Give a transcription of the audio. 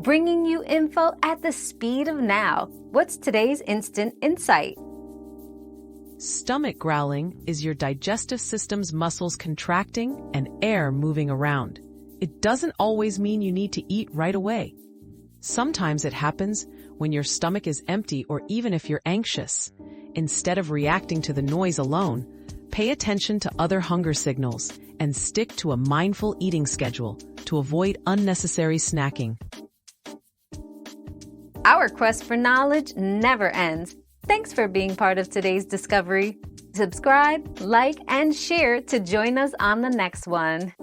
bringing you info at the speed of now. What's today's instant insight? Stomach growling is your digestive system's muscles contracting and air moving around. It doesn't always mean you need to eat right away. Sometimes it happens when your stomach is empty or even if you're anxious. Instead of reacting to the noise alone, pay attention to other hunger signals and stick to a mindful eating schedule to avoid unnecessary snacking. Our quest for knowledge never ends. Thanks for being part of today's discovery. Subscribe, like, and share to join us on the next one.